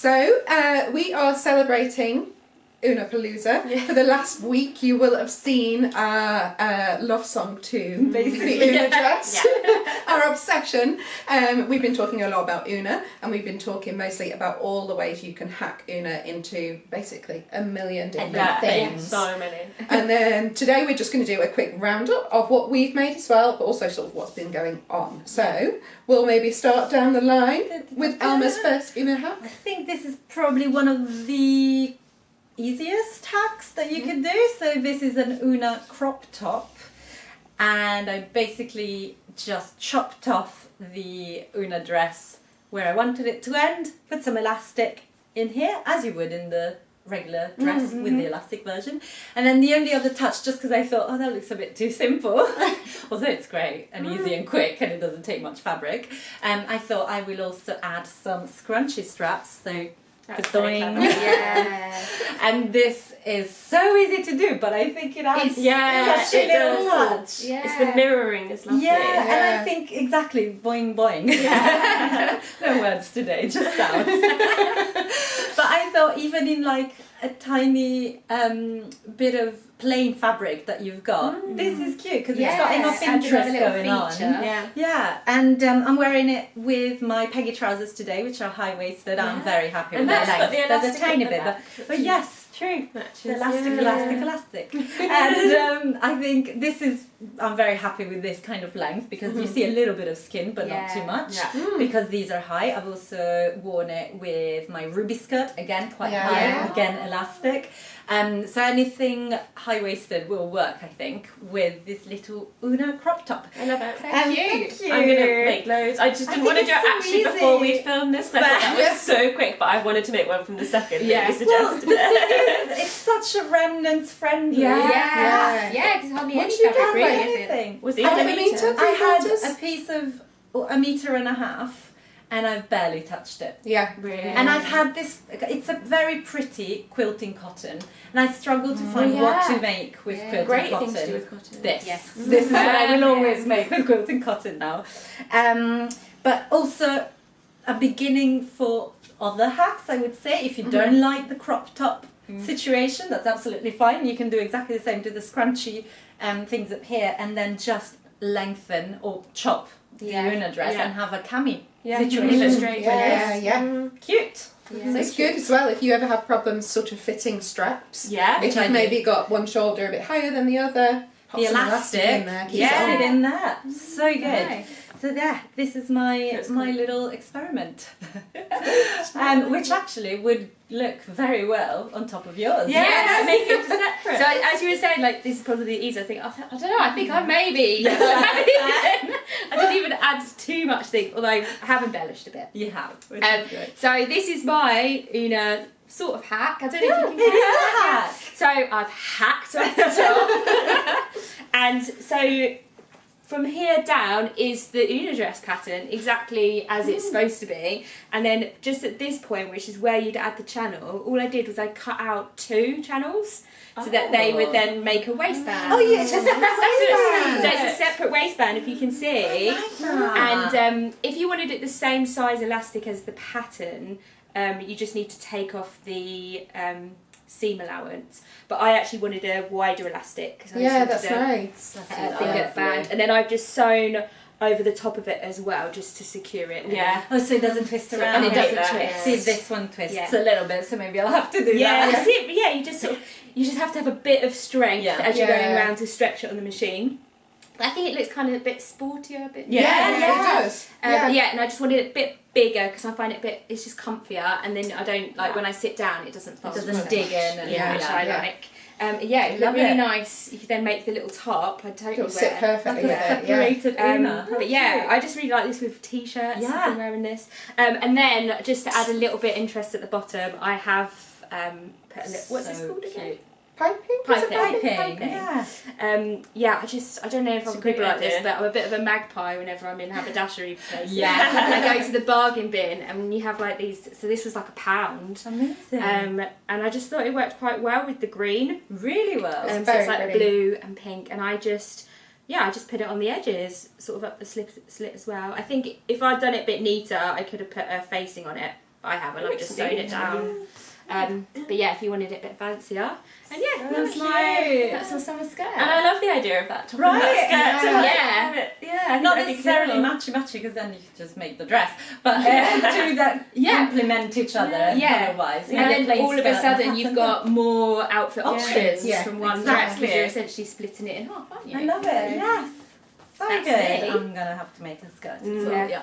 So we are celebrating Oonapalooza. For the last week you will have seen our love song to basically Oona dress, our obsession. We've been talking a lot about Oona, and we've been talking mostly about all the ways you can hack Oona into basically a million different things. So many. And then today we're just going to do a quick roundup of what we've made as well, but also sort of what's been going on. So we'll maybe start down the line with Elma's first Oona hack. I think this is probably one of the easiest hacks that you can do. So this is an Oona crop top, and I basically just chopped off the Oona dress where I wanted it to end, put some elastic in here as you would in the regular dress with the elastic version, and then the only other touch, just because I thought, oh, that looks a bit too simple, although it's great and easy and quick and it doesn't take much fabric, I thought I will also add some scrunchy straps. So and this is so easy to do, but I think it adds such a little touch. It's the mirroring is lovely. And I think exactly boing boing. No words today, just sounds. But I thought even in like a tiny bit of plain fabric that you've got, this is cute because it's got enough interest going on. And I'm wearing it with my Peggy trousers today, which are high-waisted. I'm very happy with that length. There's a tiny bit, but yes, true. Elastic. And I think this is, I'm very happy with this kind of length because you see a little bit of skin, but not too much, because these are high. I've also worn it with my ruby skirt, again quite high, again elastic. So anything high-waisted will work, I think, with this little Oona crop top. I love it. Thank you. I'm going to make loads. I just didn't want to do it actually before we filmed this. I thought that was so quick, but I wanted to make one from the second that you suggested. It's such a remnants-friendly. Because hardly any fabric really, is it? Was it even a metre? I had a piece of 1.5 meters, and I've barely touched it. Really? And I've had this, it's a very pretty quilting cotton, and I struggle to find what to make with quilting Great cotton. thing to do with cotton. This is what I will always make with quilting cotton now. But also a beginning for other hacks, I would say. If you don't like the crop top situation, that's absolutely fine. You can do exactly the same, do the scrunchy things up here, and then just lengthen or chop the Oona dress and have a cami situation. Cute. So it's good as well if you ever have problems sort of fitting straps. If you've maybe got one shoulder a bit higher than the other, pop the some elastic in there. it in there. So good. Nice. So this is my little experiment, which actually would look very well on top of yours. Make it separate. So as you were saying, like, this is probably the easy. I don't know. I think I maybe. I didn't even add too much thing, although I have embellished a bit. You have. So this is my Oona sort of hack. I don't know if you can hack. So I've hacked off the top, and so from here down is the Oona dress pattern, exactly as it's supposed to be. And then just at this point, which is where you'd add the channel, all I did was I cut out 2 channels so that they would then make a waistband. Oh yeah, it's a separate waistband. So it's a separate waistband, if you can see. And if you wanted it the same size elastic as the pattern, you just need to take off the seam allowance. But I actually wanted a wider elastic because I just wanted a bigger band, and then I've just sewn over the top of it as well, just to secure it. Oh, so it doesn't twist around. And it doesn't twist. See, this one twists a little bit, so maybe I'll have to do that. That's it. Yeah, you just have to have a bit of strength as you're going around to stretch it on the machine. I think it looks kind of a bit sportier, a bit. It does. And I just wanted it a bit bigger because I find it's just comfier, and then I don't like when I sit down, it doesn't dig in. Which I like. It looked really nice. You could then make the little top. I totally It'll sit perfectly like a separated Oona. But I just really like this with t-shirts. I've been wearing this. And then just to add a little bit of interest at the bottom, I have put a little, what's this called again? Piping. I don't know if other people like this, but I'm a bit of a magpie whenever I'm in haberdashery places. I go to the bargain bin, and you have like these. So this was like £1. Amazing. And I just thought it worked quite well with the green. Really well. So it's like blue and pink, and I just put it on the edges, sort of up the slit as well. I think if I'd done it a bit neater, I could have put a facing on it. but I haven't. I've just sewn it down. But yeah, if you wanted it a bit fancier. And yeah, that's our summer skirt. And I love the idea of that top Right, and that skirt. yeah. Not necessarily matchy because then you could just make the dress, but two that complement each other colour-wise. And then all of a sudden you've got more outfit options Yeah. from one dress because you're essentially splitting it in half, aren't you? I love it. Yes. So That's good. me. I'm gonna have to make a skirt as well. Yeah.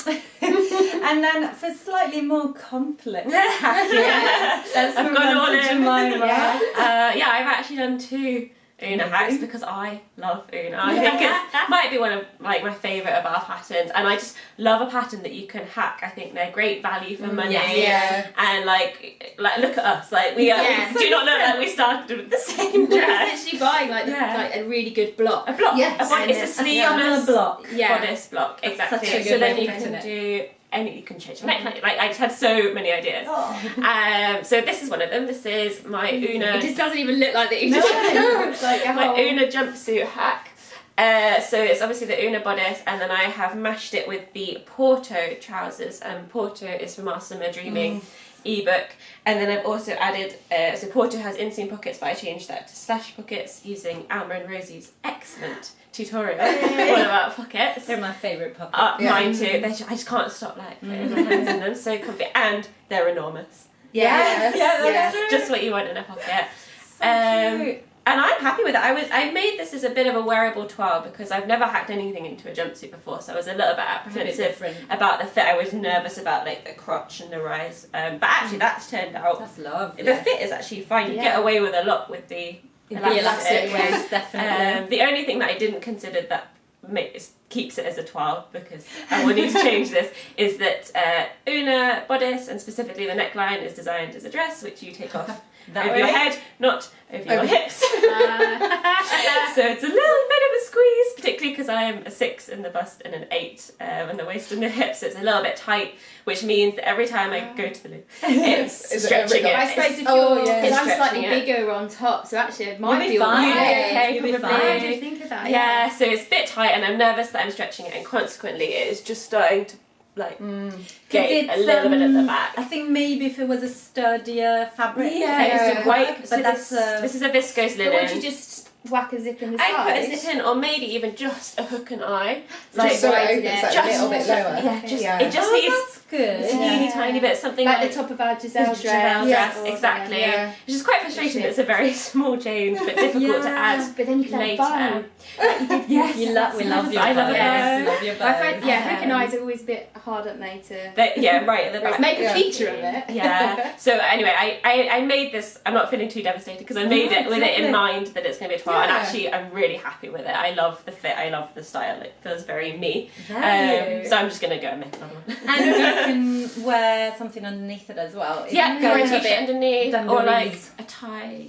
And then for slightly more complex, I've gone all in. Jemima. I've actually done 2 Oona hacks because I love Oona. I think it might be one of like my favourite of our patterns, and I just love a pattern that you can hack. I think they're great value for money. And like look at us, like we do not look like we started with the same We're dress. essentially buying like a really good block. A block. Yes. It's a sleeveless block. bodice block. Exactly. Such a So good then way you to put can it. do you can change the neckline. Like I just had so many ideas. So this is one of them. This is my Oona. It just doesn't even look like the Oona. It's like a my whole... Oona jumpsuit hack. So it's obviously the Oona bodice, and then I have mashed it with the Porto trousers. Porto is from our Summer Dreaming ebook, and then I've also added. So Porto has inseam pockets, but I changed that to slash pockets using Alma and Rosie's excellent tutorial all about pockets. They're my favourite pockets. Mine too. I just can't stop putting my hands in them. So comfy, and they're enormous. Yes. Just what you want in a pocket. Cute. And I'm happy with it. I made this as a bit of a wearable toile because I've never hacked anything into a jumpsuit before, so I was a little bit apprehensive about the fit. I was nervous about like the crotch and the rise, but actually that's turned out. That's lovely. The fit is actually fine. You get away with a lot with the elastic waist, definitely. The only thing that I didn't consider that keeps it as a toile, because I will need to change this, is that Oona bodice, and specifically the neckline, is designed as a dress which you take off over your head, not over your hips. So it's a little bit of a squeeze, particularly because I am a 6 in the bust and an 8 in the waist and the hips, so it's a little bit tight, which means that every time I go to the loo, it's stretching it. I suppose if you're, because I'm slightly bigger on top, so actually it might be fine. You'll be fine. I didn't think of that. Yeah, so it's a bit tight, and I'm nervous that I'm stretching it, and consequently it is just starting to get a little bit at the back. I think maybe if it was a sturdier fabric, This is a viscose linen. But would you just whack a zip in the side? I put a zip in, or maybe even just a hook and eye. Just so it widen opens it. a little bit lower. It just needs that's good. a teeny tiny bit, something like the top of our Giselle dress. Yes, or- exactly. Yeah. Which is quite frustrating. It's a very small change, but difficult to add But then you can later. have bow. Yes, we love your I love bows. it. We love your I bows. find, hook and eyes are always a bit hard, aren't they, to... Right at the back. Make a feature of it. Yeah. So anyway, I made this. I'm not feeling too devastated because I made it with it in mind that it's going to be a toile, and actually I'm really happy with it. I love the fit. I love the style. It feels very me. So I'm just going to go and make another one. And you can wear something underneath it as well. Go a a t-shirt underneath, or like dungarees. a tie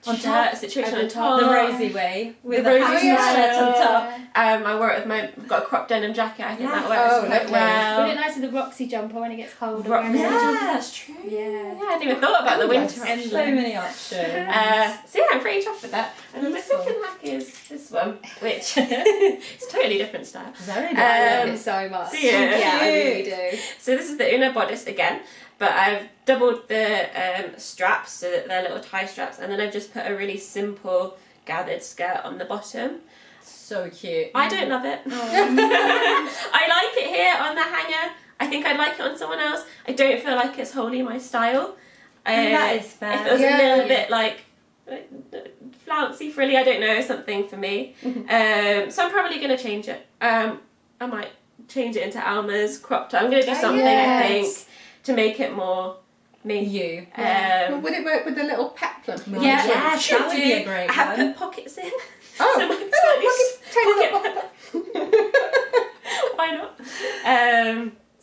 On shirt top, situation over on top. the rosy way with The the rosy shirt on top. I wore it with I've got a crop denim jacket. I think that works Oh, quite lovely. well. Would it nice with the Roxy jumper when it gets cold? Roxy Yeah. jumper, that's true. Yeah. Yeah, I hadn't even thought about the winter And option. so many options. So yeah, I'm pretty chuffed with that. And then my second hack is this one, which it's a totally different style. Very I nice. love it so much. Yeah. I really do. So this is the Oona bodice again, but I've doubled the straps so that they're little tie straps, and then I've just put a really simple gathered skirt on the bottom. So cute. I don't love it. I like it here on the hanger. I think I'd like it on someone else. I don't feel like it's wholly my style. That is fair. If it was a little bit like flouncy, frilly, I don't know, something for me. So I'm probably going to change it. I might change it into Alma's crop top. I'm going to do something, I think, to make it more me. You. Well, would it work with the little peplum? Yeah, Yes, should that would be a great I have one. put pockets in. Oh, So my pocket. Why not?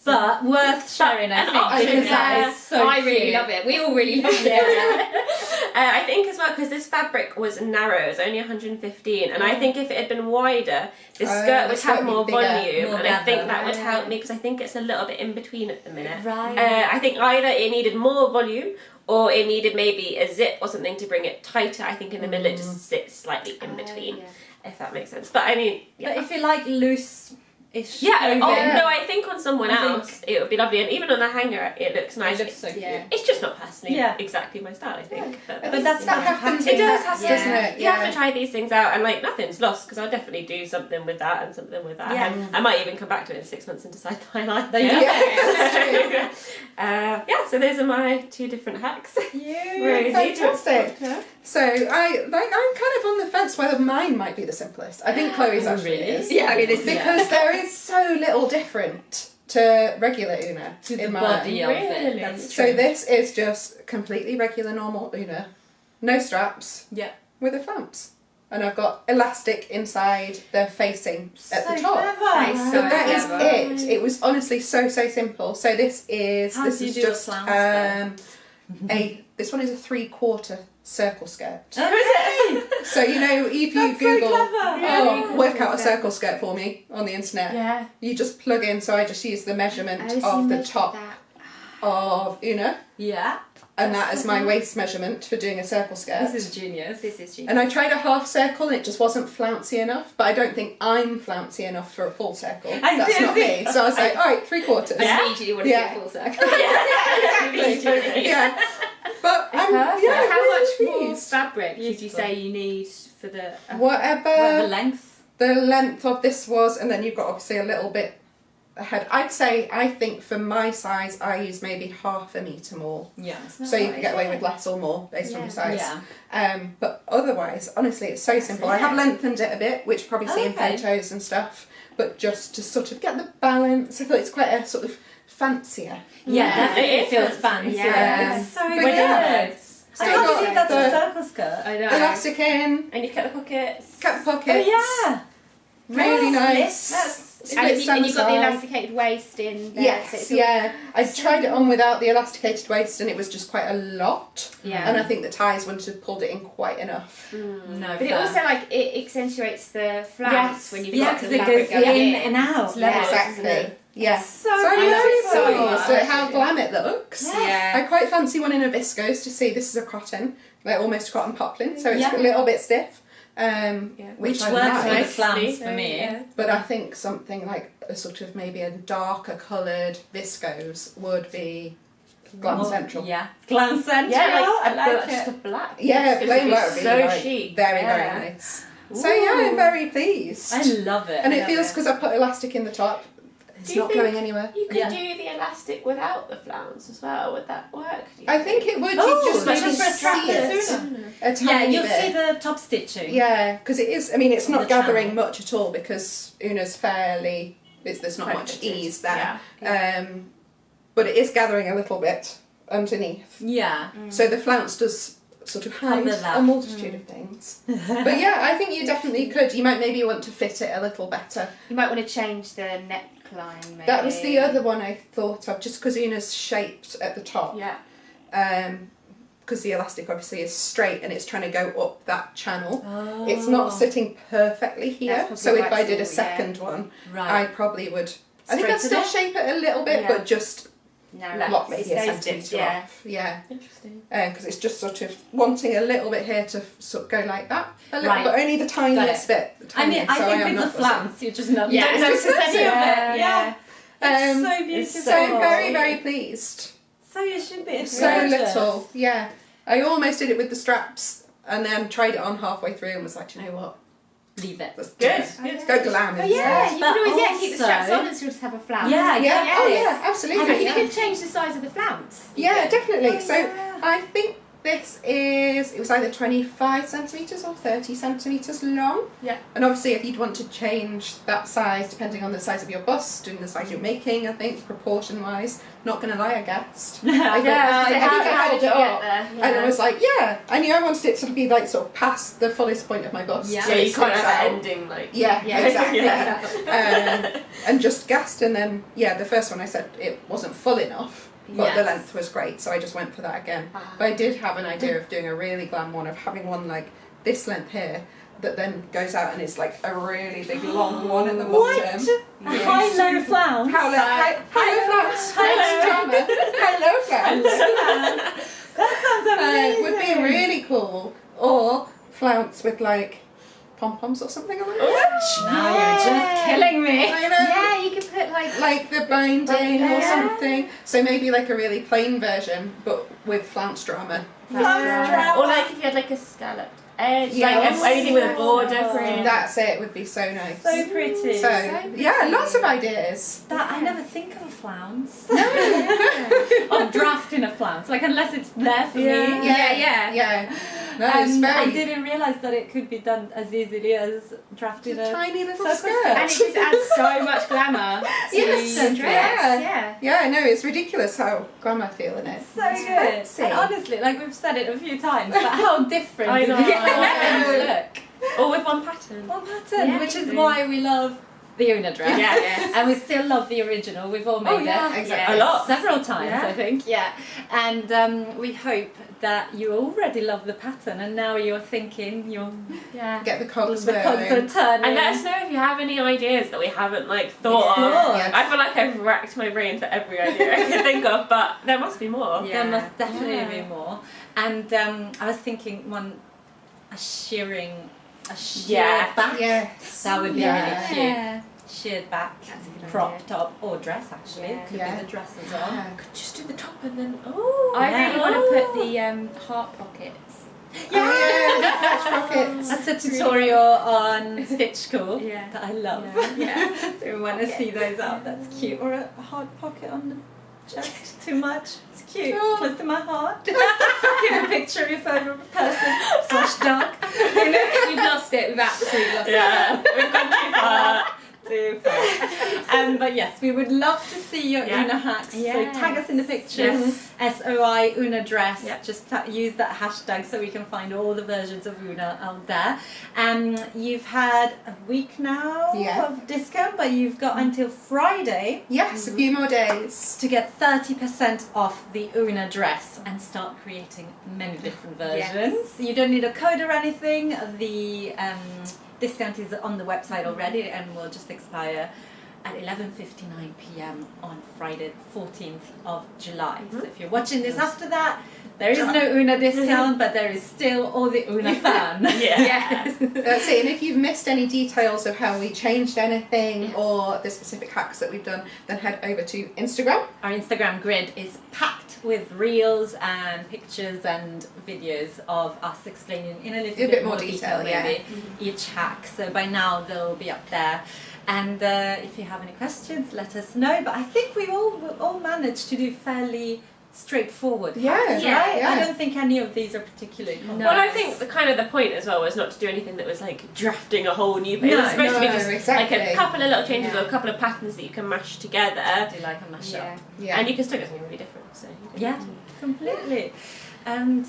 But worth sharing, I an think, option, because that yeah. is so I really cute. love it. We all really love it. I think as well, because this fabric was narrow, it was only 115, and I think if it had been wider, this skirt would have more volume, more and I think gather. that would help me, because I think it's a little bit in between at the minute. Right. I think either it needed more volume, or it needed maybe a zip or something to bring it tighter. I think in the middle it just sits slightly in between, if that makes sense. But I mean, But if you like loose ish. Yeah, over. no, I think on someone I think- else it would be lovely, and even on a hanger it looks nice. It looks so cute. Yeah. It's just not personally Yeah. exactly my style, I think. But that's that what happens. It does happen, doesn't it? You have to try these things out, and like nothing's lost because I'll definitely do something with that and something with that. Yeah. And I might even come back to it in 6 months and decide that I like There you it. go. Yeah, so those are my 2 different hacks. Yeah. Fantastic. So I'm kind of on the fence whether mine might be the simplest. I think Chloe's Oh, actually really? is. Yeah, I mean, this Because there is so little different to regular Oona To the in mine. body of it. Really? That's So true. this is just completely regular normal Oona, no straps, Yeah. with the flamps. And I've got elastic inside the facing at the So top. clever. That is So that is clever. it. It was honestly so simple. So this is How this do you is do a just flounce then? this one is a 3/4 circle skirt. Okay. So you know if you That's so Google clever. work out a circle skirt for me on the internet, Yeah. you just plug in. So I just use the measurement Oh, so of you the measured top that. of Oona, Yeah. and that is my waist measurement for doing a circle skirt. This is genius. This is genius. And I tried a half circle and it just wasn't flouncy enough, but I don't think I'm flouncy enough for a full circle. I That's see, I not see. me. So I was like, alright, 3/4. I Yeah. immediately want to Yeah. see a full circle. Exactly. Yeah. But Perfect. yeah, How much really more pleased. fabric did you Beautiful. say you need for the? Whatever the length. the length of this was, and then you've got obviously a little bit ahead. I think for my size, I use maybe 1/2 metre more. Yeah. So you can get away with less or more based on your size. Yeah. But otherwise, honestly, it's so simple. I have lengthened it a bit, which you probably see in Okay. photos and stuff, but just to sort of get the balance. I thought it's quite a sort of fancier. Yeah, Yeah. definitely It feels is. fancy. Yeah. It's so But good. yeah. I Still can't got believe that's a the circle skirt. I know. elastic in, And you cut the pockets. cut the pockets. Oh yeah. Really Nice. nice. And you've got the side. elasticated waist in there. so Yes, it's all- yeah. I tried it on without the elasticated waist and it was just quite a lot. Yeah. And I think the ties wouldn't have pulled it in quite enough. No. But it also it accentuates the flounce Yes. when you've yeah, got because the it fabric goes going in and out. It's levels, Exactly. isn't it? Yeah. So I'm beautiful. very So pleased at how glam it looks. Yeah. I quite fancy one in a viscose to see this is a cotton, like almost a cotton poplin, so it's Yeah. a little bit stiff. Which I works like. for the Nicely, flounce so, for me. yeah. But I think something like a sort of maybe a darker coloured viscose would be glam More- central. Yeah. Glam central. Yeah, I like just a it. black. Yeah, It's plain be black would be so like, chic. very, Yeah. very nice. So yeah, I'm very pleased. I love it. And I it love feels, it. because I put elastic in the top, it's Do you not think- going anywhere. You could Yeah. do the elastic without the flounce as well. Would that work? do you I think it would, Oh, you just like maybe for a strap see it sooner. a tiny Yeah, you'll bit. see the top stitching. Yeah, because it is, I mean, it's On not the gathering channel. much at all because Una's fairly, there's not Quite much fitted. ease there. Yeah. But it is gathering a little bit underneath. Yeah. So the flounce does sort of hide Cover that. a multitude of things. But yeah, I think you definitely could. You might maybe want to fit it a little better. You might want to change the neckline. Maybe. That was the other one I thought of, just because Una's shaped at the top. Yeah. Because the elastic obviously is straight and it's trying to go up that channel. Oh. It's not sitting perfectly here. That's So probably if right I did a too, yeah. second one, I Right. probably would. I think I'd Straighten still it? shape it a little bit, Yeah. but just No, lot maybe a stays centimetre stitched, yeah. off. Yeah, Interesting. because it's just sort of wanting a little bit here to sort of go like that, a little, Right. but only the tiniest bit. The I mean, tiniest, I so think am with the not fussy. flounce, you're just not. Yeah, don't it's notice just any of it. yeah. Yeah. It's Um, so beautiful. So very, very pleased. So you should be. It's So gorgeous. little, yeah. I almost did it with the straps and then tried it on halfway through and was like, do you know what? Leave it. Let's do Good. it. Good. Go glam Oh instead. yeah, you But could always keep the straps also- on and still just have a flounce. Yeah, Yeah, oh Yes. yeah, And absolutely. you could change the size of the flounce. Yeah, definitely. Oh, So yeah. I think this is, it was either 25 centimetres or 30 centimetres long. Yeah. And obviously if you'd want to change that size depending on the size of your bust and the size you're making, I think, proportion wise, not going to lie, I guessed. I think- Yeah, I think how- I how held did you it get up. there? And I was like, yeah, I knew I wanted it to be like sort of past the fullest point of my bust. Yeah. so Yeah, it you can't sticks have out. it ending like. Yeah, Yeah. exactly. Yeah. And just gassed, and then yeah, the first one I said it wasn't full enough, but the Yes. length was great, so I just went for that again. Ah. But I did have an idea of doing a really glam one, of having one like this length here that then goes out and it's like a really big long one at the bottom. What? A Yes. high-low flounce. Hello flats. Hello flats. That sounds amazing. Would be really cool. Or flounce with like pom-poms or something on the Now you're just killing me. I know. Yeah, you could put Like the binding or Yeah. something. So maybe like a really plain version, but with flounce drama. Or like if you had like a scalloped edge, Yeah. like anything with a border print. That's it. Would be so nice. So pretty. So yeah, lots of ideas. That I never think of a flounce. Of drafting a flounce, like unless it's there for me. Yeah. No, it's very I didn't realise that it could be done as easily as drafting a tiny little circle skirt. skirt. And it just adds so much glamour to Yes, the dress. yeah. Yeah, no, it's ridiculous how grandma feel in it. So good. fancy. And honestly, like we've said it a few times, but how different I do know. the outfits look? Or with one pattern. One pattern, Yeah, which is true. why we love the Oona dress. Yeah. And we still love the original. We've all made it. Exactly. A lot. Several times, Yeah. I think. Yeah. And we hope that you already love the pattern and now you're thinking Yeah. Get the cogs the cogs are going. turning. And let us know if you have any ideas that we haven't like thought Explored. of. Yeah. I feel like I've racked my brain for every idea I can think of, but there must be more. Yeah. There must definitely Yeah. be more. And I was thinking a sheer Yeah. back. Yes. That would be Yeah. really cute. Sheared back, That's a good crop idea. top or dress actually. Yeah. Could Yeah. be the dress as well. Yeah. Just do the top and then I Yeah. really want to put the heart pockets. Yeah, rockets. That's a tutorial on Stitch School Yeah. that I love. Yeah. So we want to see those out. That's cute. Or a hard pocket on the chest. Too much. It's cute. Oh. Close to my heart. Give a picture of your favourite person / dog. You know? We've lost it. We've absolutely lost yeah, we've gone too far. Too far. But yes, we would love to see your Yeah. Oona hacks. Yes. So tag us in the pictures. SOI Oona dress. Yeah. Just use that hashtag so we can find all the versions of Oona out there. You've had a week now Yeah. of discount, but you've got until Friday Yes, a few more days. to get 30% off the Oona dress and start creating many different versions. You don't need a code or anything. The discount is on the website already and will just expire at 11:59 p.m. on Friday 14th of July. So if you're watching this after that, there is no Oona discount, but there is still all the Oona fun. Yeah. That's it. And if you've missed any details of how we changed anything or the specific hacks that we've done, then head over to Instagram. Our Instagram grid is packed with reels and pictures and videos of us explaining in a little bit more detail maybe each hack. So by now they'll be up there. And if you have any questions, let us know. But I think we all managed to do fairly straightforward hacks, Yeah, right? yeah. I don't think any of these are particularly complex. Well, I think the point as well was not to do anything that was like drafting a whole new page. No, It was supposed to be no, just exactly. like a couple of little changes Yeah. or a couple of patterns that you can mash together, I do like a mashup. Yeah. Yeah. and you can still get something really different. So Yeah, completely.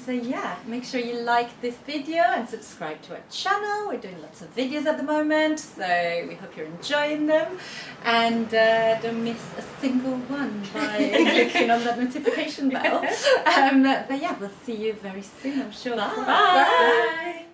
So yeah, make sure you like this video and subscribe to our channel. We're doing lots of videos at the moment, so we hope you're enjoying them. And don't miss a single one by clicking on that notification bell. But yeah, we'll see you very soon, I'm sure. Bye. Bye.